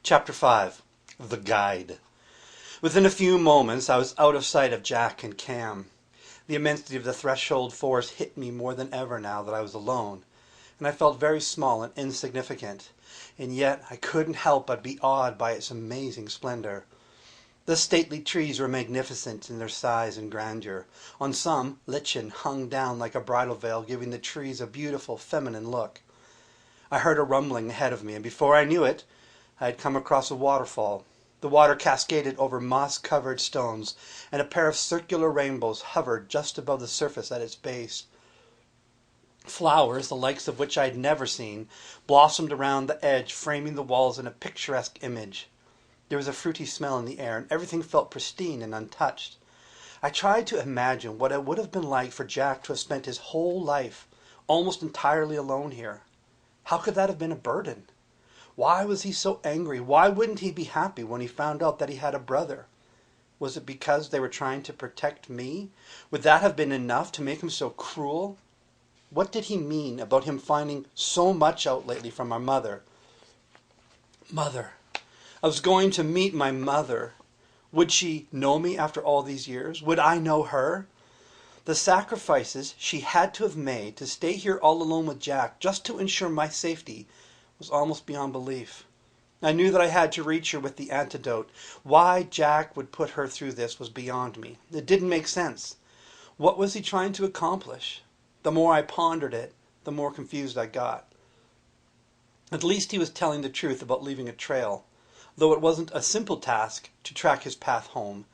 Chapter 5. The Guide. Within a few moments I was out of sight of Jack and Cam. The immensity of the threshold forest hit me more than ever now that I was alone, and I felt very small and insignificant, and yet I couldn't help but be awed by its amazing splendor. The stately trees were magnificent in their size and grandeur. On some, lichen hung down like a bridal veil, giving the trees a beautiful feminine look. I heard a rumbling ahead of me, and before I knew it, I had come across a waterfall. The water cascaded over moss-covered stones, and a pair of circular rainbows hovered just above the surface at its base. Flowers, the likes of which I had never seen, blossomed around the edge, framing the walls in a picturesque image. There was a fruity smell in the air, and everything felt pristine and untouched. I tried to imagine what it would have been like for Jack to have spent his whole life almost entirely alone here. How could that have been a burden? Why was he so angry? Why wouldn't he be happy when he found out that he had a brother? Was it because they were trying to protect me? Would that have been enough to make him so cruel? What did he mean about him finding so much out lately from our mother? Mother. I was going to meet my mother. Would she know me after all these years? Would I know her? The sacrifices she had to have made to stay here all alone with Jack just to ensure my safety was almost beyond belief. I knew that I had to reach her with the antidote. Why Jack would put her through this was beyond me. It didn't make sense. What was he trying to accomplish? The more I pondered it, the more confused I got. At least he was telling the truth about leaving a trail. Though it wasn't a simple task to track his path home,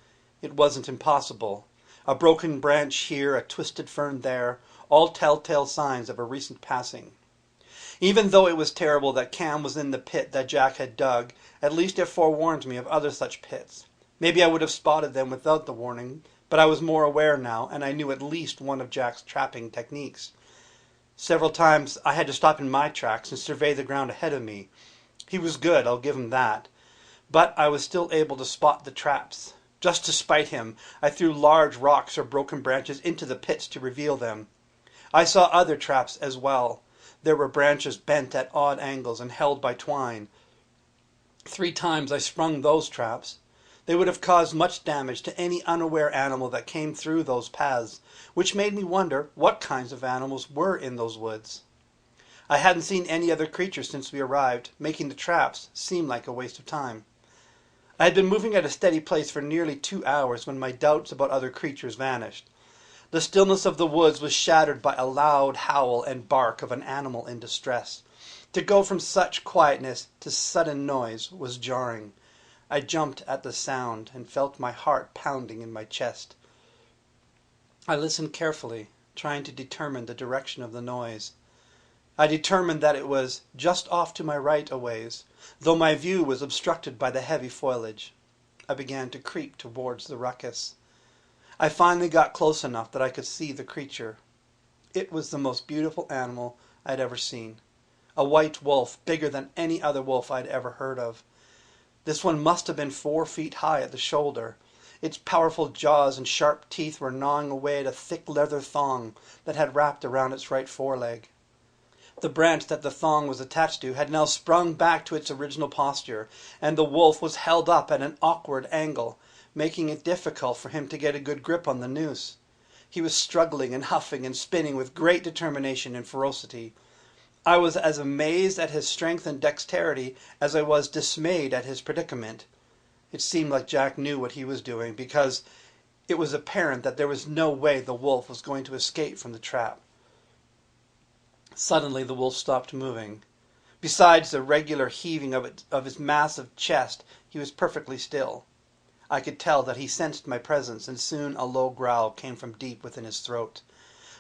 it wasn't impossible. A broken branch here, a twisted fern there, all telltale signs of a recent passing. Even though it was terrible that Cam was in the pit that Jack had dug, at least it forewarned me of other such pits. Maybe I would have spotted them without the warning, but I was more aware now, and I knew at least one of Jack's trapping techniques. Several times I had to stop in my tracks and survey the ground ahead of me. He was good, I'll give him that. But I was still able to spot the traps. Just to spite him, I threw large rocks or broken branches into the pits to reveal them. I saw other traps as well. There were branches bent at odd angles and held by twine. 3 times I sprung those traps. They would have caused much damage to any unaware animal that came through those paths, which made me wonder what kinds of animals were in those woods. I hadn't seen any other creatures since we arrived, making the traps seem like a waste of time. I had been moving at a steady pace for nearly 2 hours when my doubts about other creatures vanished. The stillness of the woods was shattered by a loud howl and bark of an animal in distress. To go from such quietness to sudden noise was jarring. I jumped at the sound and felt my heart pounding in my chest. I listened carefully, trying to determine the direction of the noise. I determined that it was just off to my right a ways, though my view was obstructed by the heavy foliage. I began to creep towards the ruckus. I finally got close enough that I could see the creature. It was the most beautiful animal I had ever seen. A white wolf, bigger than any other wolf I had ever heard of. This one must have been 4 feet high at the shoulder. Its powerful jaws and sharp teeth were gnawing away at a thick leather thong that had wrapped around its right foreleg. The branch that the thong was attached to had now sprung back to its original posture, and the wolf was held up at an awkward angle, making it difficult for him to get a good grip on the noose. He was struggling and huffing and spinning with great determination and ferocity. I was as amazed at his strength and dexterity as I was dismayed at his predicament. It seemed like Jack knew what he was doing, because it was apparent that there was no way the wolf was going to escape from the trap. Suddenly the wolf stopped moving. Besides the regular heaving of his massive chest, he was perfectly still. I could tell that he sensed my presence, and soon a low growl came from deep within his throat.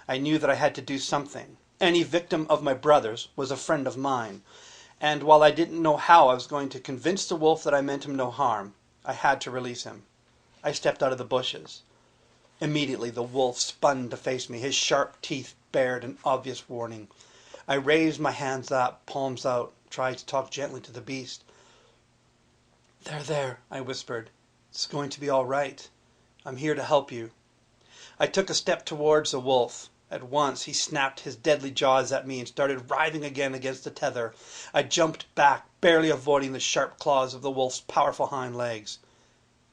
I knew that I had to do something. Any victim of my brother's was a friend of mine, and while I didn't know how I was going to convince the wolf that I meant him no harm, I had to release him. I stepped out of the bushes. Immediately the wolf spun to face me, his sharp teeth bared in obvious warning. I raised my hands up, palms out, tried to talk gently to the beast. There, I whispered. It's going to be all right. I'm here to help you. I took a step towards the wolf. At once he snapped his deadly jaws at me and started writhing again against the tether. I jumped back, barely avoiding the sharp claws of the wolf's powerful hind legs.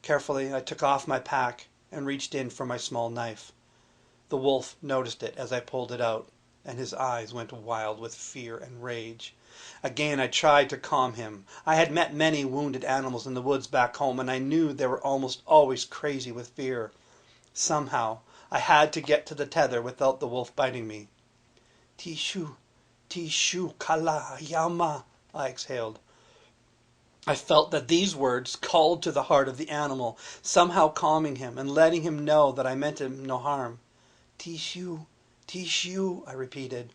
Carefully, I took off my pack and reached in for my small knife. The wolf noticed it as I pulled it out, and his eyes went wild with fear and rage. Again I tried to calm him. I had met many wounded animals in the woods back home, and I knew they were almost always crazy with fear. Somehow, I had to get to the tether without the wolf biting me. Tishu, tishu, kala, yama, I exhaled. I felt that these words called to the heart of the animal, somehow calming him and letting him know that I meant him no harm. Tishu, tishu, I repeated.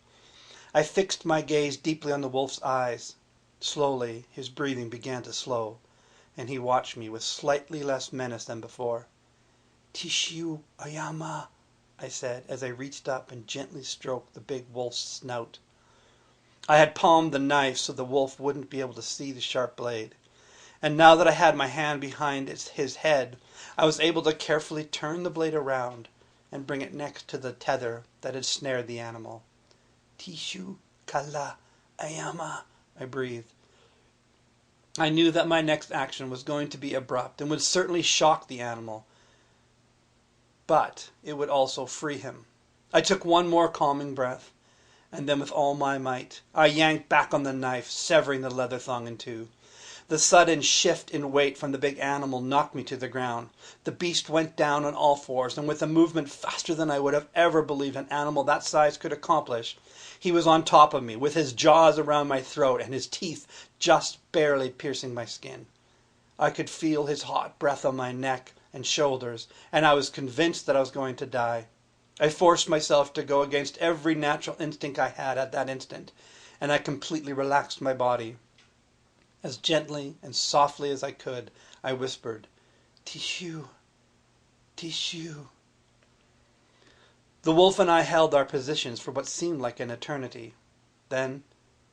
I fixed my gaze deeply on the wolf's eyes. Slowly, his breathing began to slow, and he watched me with slightly less menace than before. Tishu, ayama, I said as I reached up and gently stroked the big wolf's snout. I had palmed the knife so the wolf wouldn't be able to see the sharp blade, and now that I had my hand behind his head, I was able to carefully turn the blade around and bring it next to the tether that had snared the animal. Tishu, kala, ayama, I breathed. I knew that my next action was going to be abrupt and would certainly shock the animal, but it would also free him. I took one more calming breath, and then with all my might, I yanked back on the knife, severing the leather thong in two. The sudden shift in weight from the big animal knocked me to the ground. The beast went down on all fours, and with a movement faster than I would have ever believed an animal that size could accomplish, he was on top of me, with his jaws around my throat and his teeth just barely piercing my skin. I could feel his hot breath on my neck and shoulders, and I was convinced that I was going to die. I forced myself to go against every natural instinct I had at that instant, and I completely relaxed my body. As gently and softly as I could, I whispered, Tishu, tishu. The wolf and I held our positions for what seemed like an eternity. Then,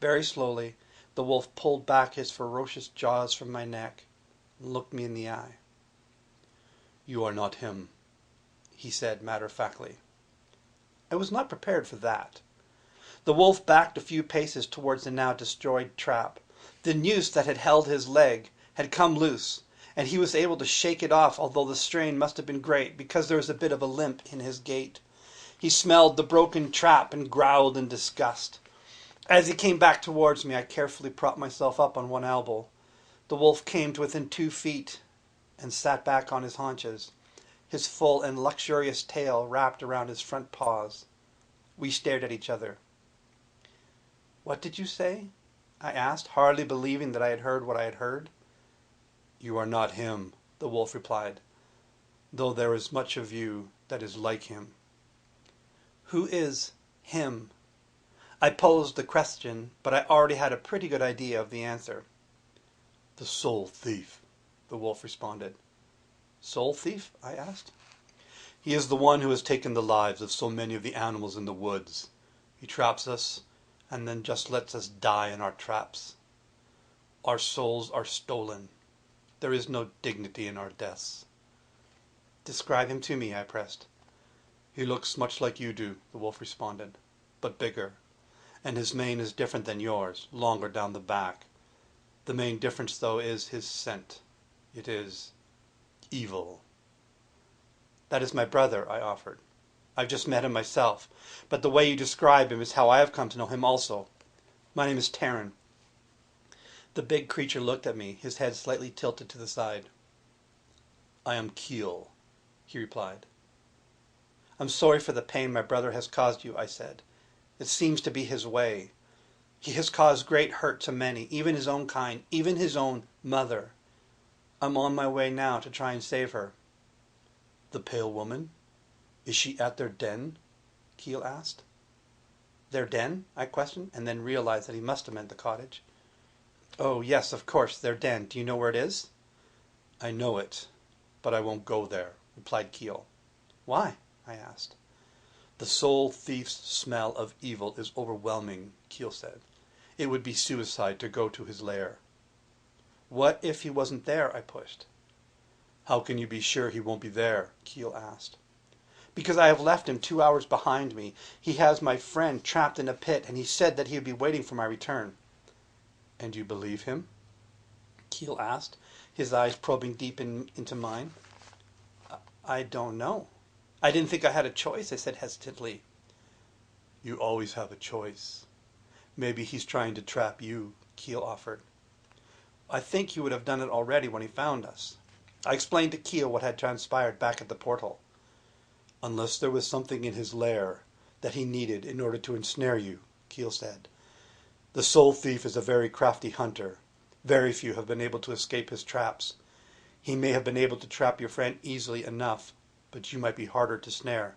very slowly, the wolf pulled back his ferocious jaws from my neck and looked me in the eye. You are not him, he said matter-of-factly. I was not prepared for that. The wolf backed a few paces towards the now destroyed trap. The noose that had held his leg had come loose, and he was able to shake it off, although the strain must have been great, because there was a bit of a limp in his gait. He smelled the broken trap and growled in disgust. As he came back towards me, I carefully propped myself up on one elbow. The wolf came to within 2 feet and sat back on his haunches, his full and luxurious tail wrapped around his front paws. We stared at each other. What did you say? I asked, hardly believing that I had heard what I had heard. You are not him, the wolf replied, though there is much of you that is like him. Who is him? I posed the question, but I already had a pretty good idea of the answer. The soul thief, the wolf responded. Soul thief? I asked. He is the one who has taken the lives of so many of the animals in the woods. He traps us and then just lets us die in our traps. Our souls are stolen. There is no dignity in our deaths. Describe him to me, I pressed. He looks much like you do, the wolf responded, but bigger, and his mane is different than yours, longer down the back. The main difference, though, is his scent. It is evil. That is my brother, I offered. I've just met him myself, but the way you describe him is how I have come to know him also. My name is Taran. The big creature looked at me, his head slightly tilted to the side. I am Keel, he replied. I'm sorry for the pain my brother has caused you, I said. It seems to be his way. He has caused great hurt to many, even his own kind, even his own mother. I'm on my way now to try and save her. The pale woman? Is she at their den? Keel asked. Their den? I questioned, and then realized that he must have meant the cottage. Oh, yes, of course, their den. Do you know where it is? I know it, but I won't go there, replied Keel. Why? I asked. The soul thief's smell of evil is overwhelming, Keel said. It would be suicide to go to his lair. What if he wasn't there? I pushed. How can you be sure he won't be there? Keel asked. because I have left him 2 hours behind me. He has my friend trapped in a pit, and he said that he would be waiting for my return." "And you believe him?" Keel asked, his eyes probing deep into mine. "I don't know. I didn't think I had a choice," I said hesitantly. "You always have a choice. Maybe he's trying to trap you," Keel offered. "I think he would have done it already when he found us." I explained to Keel what had transpired back at the portal. "Unless there was something in his lair that he needed in order to ensnare you," Keel said. "The soul thief is a very crafty hunter. Very few have been able to escape his traps. He may have been able to trap your friend easily enough, but you might be harder to snare."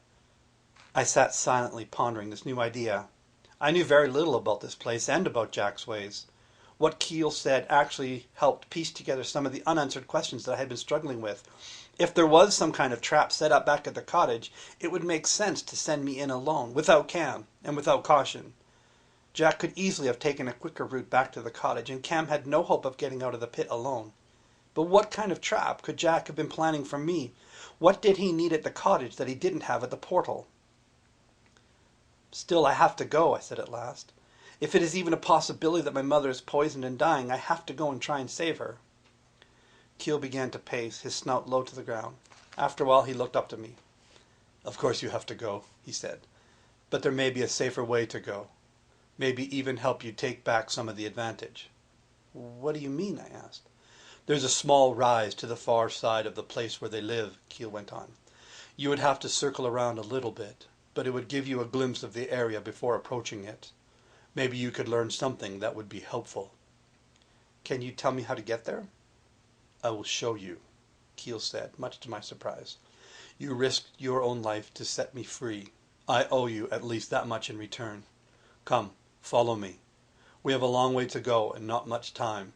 I sat silently pondering this new idea. I knew very little about this place and about Jack's ways. What Keel said actually helped piece together some of the unanswered questions that I had been struggling with. If there was some kind of trap set up back at the cottage, it would make sense to send me in alone, without Cam, and without caution. Jack could easily have taken a quicker route back to the cottage, and Cam had no hope of getting out of the pit alone. But what kind of trap could Jack have been planning for me? What did he need at the cottage that he didn't have at the portal? "Still, I have to go," I said at last. "If it is even a possibility that my mother is poisoned and dying, I have to go and try and save her." Keel began to pace, his snout low to the ground. After a while he looked up to me. "Of course you have to go," he said. "But there may be a safer way to go. Maybe even help you take back some of the advantage." "What do you mean?" I asked. "There's a small rise to the far side of the place where they live," Keel went on. "You would have to circle around a little bit, but it would give you a glimpse of the area before approaching it. Maybe you could learn something that would be helpful." "Can you tell me how to get there?" "I will show you," Keel said, much to my surprise. "You risked your own life to set me free. I owe you at least that much in return. Come, follow me. We have a long way to go and not much time."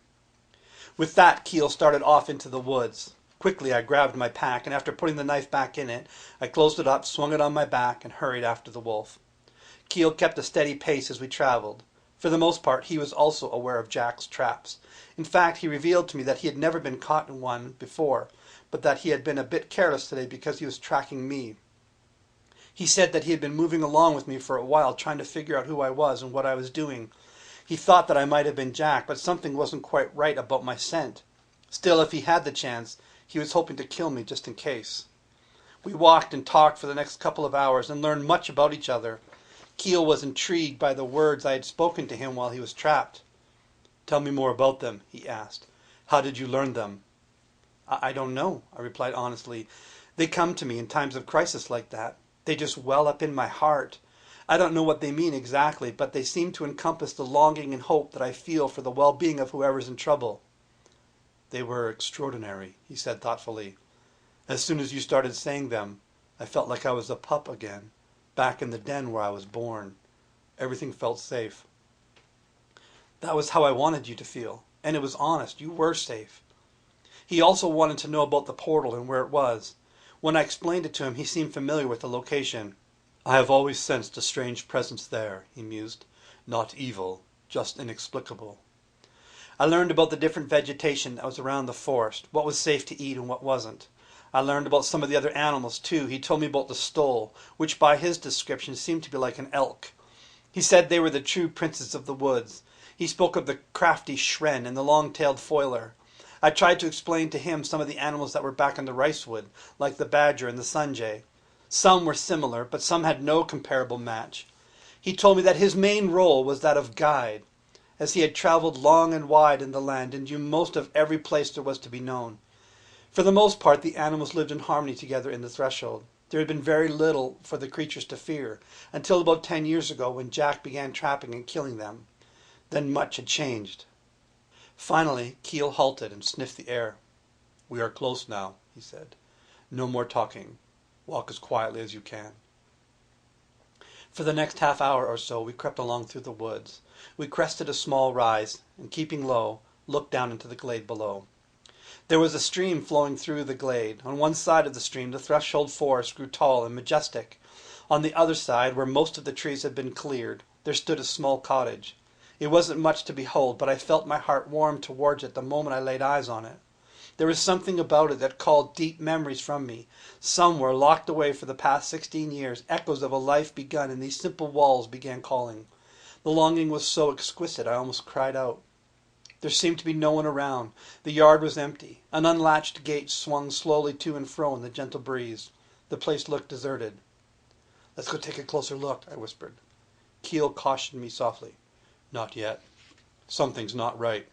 With that, Keel started off into the woods. Quickly I grabbed my pack, and after putting the knife back in it, I closed it up, swung it on my back, and hurried after the wolf. Keel kept a steady pace as we traveled. For the most part, he was also aware of Jack's traps. In fact, he revealed to me that he had never been caught in one before, but that he had been a bit careless today because he was tracking me. He said that he had been moving along with me for a while, trying to figure out who I was and what I was doing. He thought that I might have been Jack, but something wasn't quite right about my scent. Still, if he had the chance, he was hoping to kill me just in case. We walked and talked for the next couple of hours and learned much about each other. Keel was intrigued by the words I had spoken to him while he was trapped. "Tell me more about them," he asked. "How did you learn them?" I don't know," I replied honestly. "They come to me in times of crisis like that. They just well up in my heart. I don't know what they mean exactly, but they seem to encompass the longing and hope that I feel for the well-being of whoever's in trouble." "They were extraordinary," he said thoughtfully. "As soon as you started saying them, I felt like I was a pup again, back in the den where I was born. Everything felt safe." "That was how I wanted you to feel, and it was honest. You were safe." He also wanted to know about the portal and where it was. When I explained it to him, he seemed familiar with the location. "I have always sensed a strange presence there," he mused. "Not evil, just inexplicable." I learned about the different vegetation that was around the forest, what was safe to eat and what wasn't. I learned about some of the other animals too. He told me about the stole, which by his description seemed to be like an elk. He said they were the true princes of the woods. He spoke of the crafty shren and the long-tailed foiler. I tried to explain to him some of the animals that were back in the ricewood, like the badger and the sunjay. Some were similar, but some had no comparable match. He told me that his main role was that of guide, as he had traveled long and wide in the land and knew most of every place there was to be known. For the most part, the animals lived in harmony together in the threshold. There had been very little for the creatures to fear, until about 10 years ago when Jack began trapping and killing them. Then much had changed. Finally, Keel halted and sniffed the air. "We are close now," he said. "No more talking. Walk as quietly as you can." For the next half hour or so we crept along through the woods. We crested a small rise, and keeping low, looked down into the glade below. There was a stream flowing through the glade. On one side of the stream the threshold forest grew tall and majestic. On the other side, where most of the trees had been cleared, there stood a small cottage. It wasn't much to behold, but I felt my heart warm towards it the moment I laid eyes on it. There was something about it that called deep memories from me. Somewhere, locked away for the past 16 years, echoes of a life begun in these simple walls began calling. The longing was so exquisite I almost cried out. There seemed to be no one around. The yard was empty. An unlatched gate swung slowly to and fro in the gentle breeze. The place looked deserted. "Let's go take a closer look," I whispered. Keel cautioned me softly. "Not yet. Something's not right."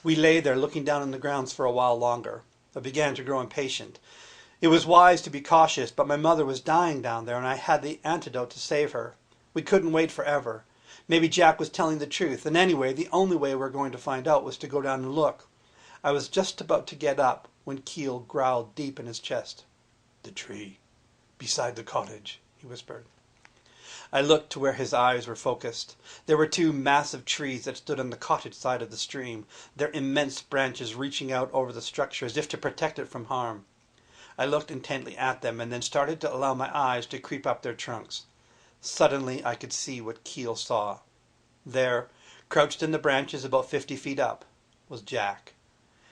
We lay there looking down on the grounds for a while longer. I began to grow impatient. It was wise to be cautious, but my mother was dying down there and I had the antidote to save her. We couldn't wait forever. Maybe Jack was telling the truth, and anyway, the only way we were going to find out was to go down and look. I was just about to get up when Keel growled deep in his chest. "The tree, beside the cottage," he whispered. I looked to where his eyes were focused. There were two massive trees that stood on the cottage side of the stream, their immense branches reaching out over the structure as if to protect it from harm. I looked intently at them and then started to allow my eyes to creep up their trunks. Suddenly I could see what Keel saw. There, crouched in the branches about 50 feet up, was Jack.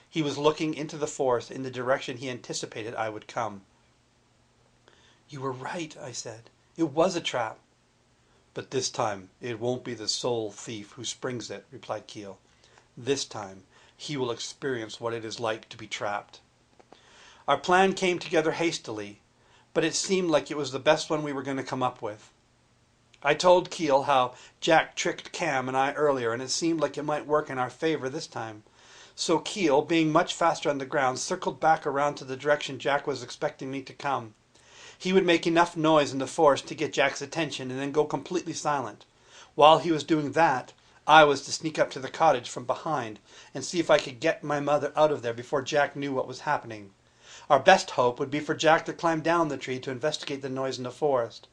He was looking into the forest in the direction he anticipated I would come. "You were right," I said. "It was a trap." "But this time it won't be the soul thief who springs it," replied Keel. "This time he will experience what it is like to be trapped." Our plan came together hastily, but it seemed like it was the best one we were going to come up with. I told Keel how Jack tricked Cam and I earlier, and it seemed like it might work in our favor this time. So Keel, being much faster on the ground, circled back around to the direction Jack was expecting me to come. He would make enough noise in the forest to get Jack's attention and then go completely silent. While he was doing that, I was to sneak up to the cottage from behind and see if I could get my mother out of there before Jack knew what was happening. Our best hope would be for Jack to climb down the tree to investigate the noise in the forest.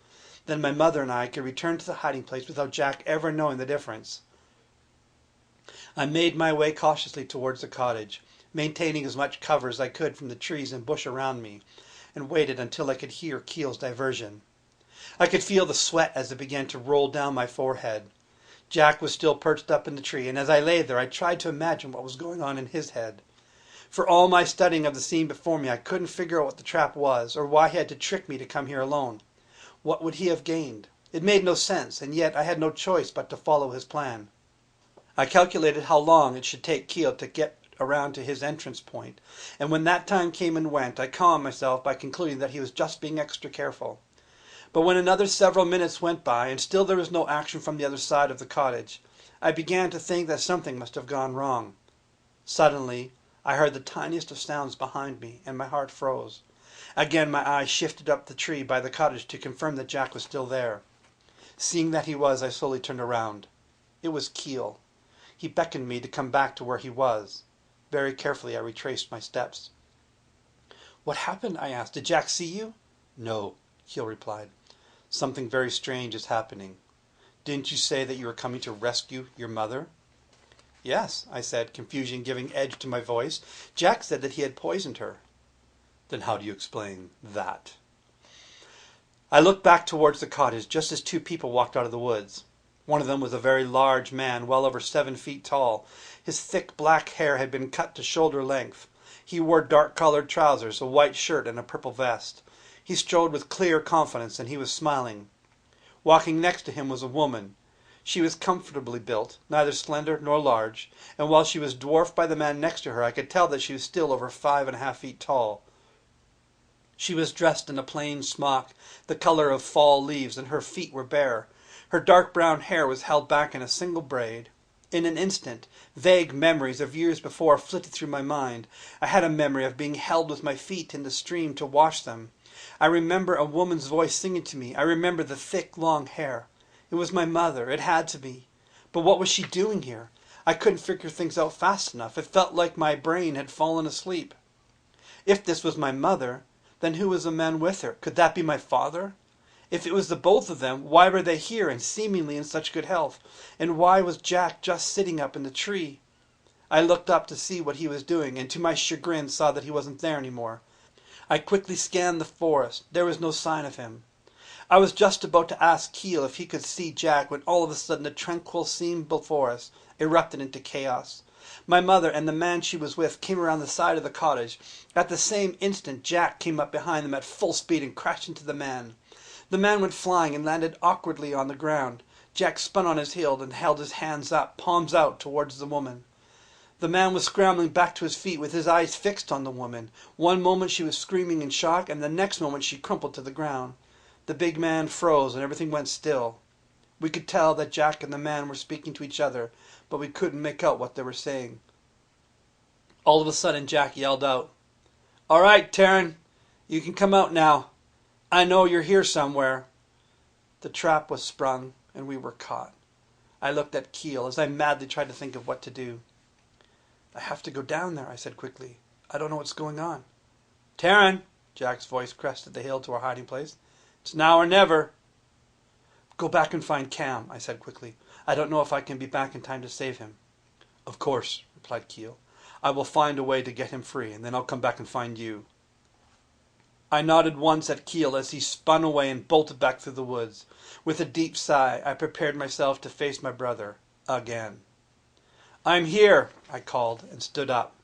Then my mother and I could return to the hiding place without Jack ever knowing the difference. I made my way cautiously towards the cottage, maintaining as much cover as I could from the trees and bush around me, and waited until I could hear Keel's diversion. I could feel the sweat as it began to roll down my forehead. Jack was still perched up in the tree, and as I lay there I tried to imagine what was going on in his head. For all my studying of the scene before me, I couldn't figure out what the trap was, or why he had to trick me to come here alone. What would he have gained? It made no sense, and yet I had no choice but to follow his plan. I calculated how long it should take Keel to get around to his entrance point, and when that time came and went, I calmed myself by concluding that he was just being extra careful. But when another several minutes went by, and still there was no action from the other side of the cottage, I began to think that something must have gone wrong. Suddenly, I heard the tiniest of sounds behind me, and my heart froze. Again my eyes shifted up the tree by the cottage to confirm that Jack was still there. Seeing that he was, I slowly turned around. It was Keel. He beckoned me to come back to where he was. Very carefully I retraced my steps. "What happened?" I asked. "Did Jack see you?" "No," Keel replied. "Something very strange is happening. Didn't you say that you were coming to rescue your mother?" "Yes," I said, confusion giving edge to my voice. "Jack said that he had poisoned her." "Then how do you explain that?" I looked back towards the cottage just as two people walked out of the woods. One of them was a very large man, well over 7 feet tall. His thick black hair had been cut to shoulder length. He wore dark-colored trousers, a white shirt, and a purple vest. He strode with clear confidence, and he was smiling. Walking next to him was a woman. She was comfortably built, neither slender nor large, and while she was dwarfed by the man next to her, I could tell that she was still over 5.5 feet tall. She was dressed in a plain smock, the color of fall leaves, and her feet were bare. Her dark brown hair was held back in a single braid. In an instant, vague memories of years before flitted through my mind. I had a memory of being held with my feet in the stream to wash them. I remember a woman's voice singing to me. I remember the thick, long hair. It was my mother. It had to be. But what was she doing here? I couldn't figure things out fast enough. It felt like my brain had fallen asleep. If this was my mother, then who was the man with her? Could that be my father? If it was the both of them, why were they here and seemingly in such good health? And why was Jack just sitting up in the tree? I looked up to see what he was doing, and to my chagrin saw that he wasn't there anymore. I quickly scanned the forest. There was no sign of him. I was just about to ask Keel if he could see Jack when all of a sudden the tranquil scene before us erupted into chaos. My mother and the man she was with came around the side of the cottage. At the same instant, Jack came up behind them at full speed and crashed into the man. The man went flying and landed awkwardly on the ground. Jack spun on his heel and held his hands up, palms out, towards the woman. The man was scrambling back to his feet with his eyes fixed on the woman. One moment she was screaming in shock, and the next moment she crumpled to the ground. The big man froze and everything went still. We could tell that Jack and the man were speaking to each other, but we couldn't make out what they were saying. All of a sudden Jack yelled out, "All right, Taryn, you can come out now. I know you're here somewhere." The trap was sprung and we were caught. I looked at Keel as I madly tried to think of what to do. "I have to go down there," I said quickly. "I don't know what's going on." "Taryn," Jack's voice crested the hill to our hiding place. "It's now or never." "Go back and find Cam," I said quickly. "I don't know if I can be back in time to save him." "Of course," replied Keel. "I will find a way to get him free, and then I'll come back and find you." I nodded once at Keel as he spun away and bolted back through the woods. With a deep sigh, I prepared myself to face my brother again. "I'm here," I called, and stood up.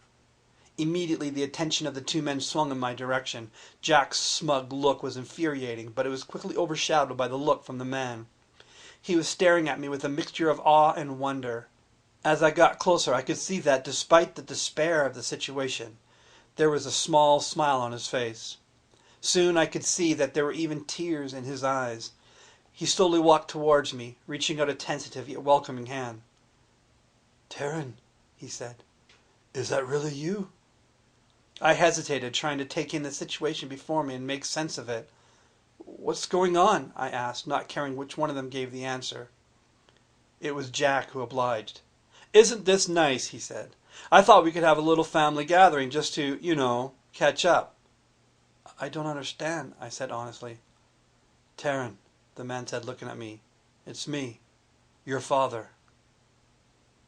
Immediately the attention of the two men swung in my direction. Jack's smug look was infuriating, but it was quickly overshadowed by the look from the man. He was staring at me with a mixture of awe and wonder. As I got closer, I could see that, despite the despair of the situation, there was a small smile on his face. Soon I could see that there were even tears in his eyes. He slowly walked towards me, reaching out a tentative yet welcoming hand. "Taryn," he said, "is that really you?" I hesitated, trying to take in the situation before me and make sense of it. "What's going on?" I asked, not caring which one of them gave the answer. It was Jack who obliged. "Isn't this nice?" he said. "I thought we could have a little family gathering just to, catch up." "I don't understand," I said honestly. "Taryn," the man said, looking at me, "it's me, your father."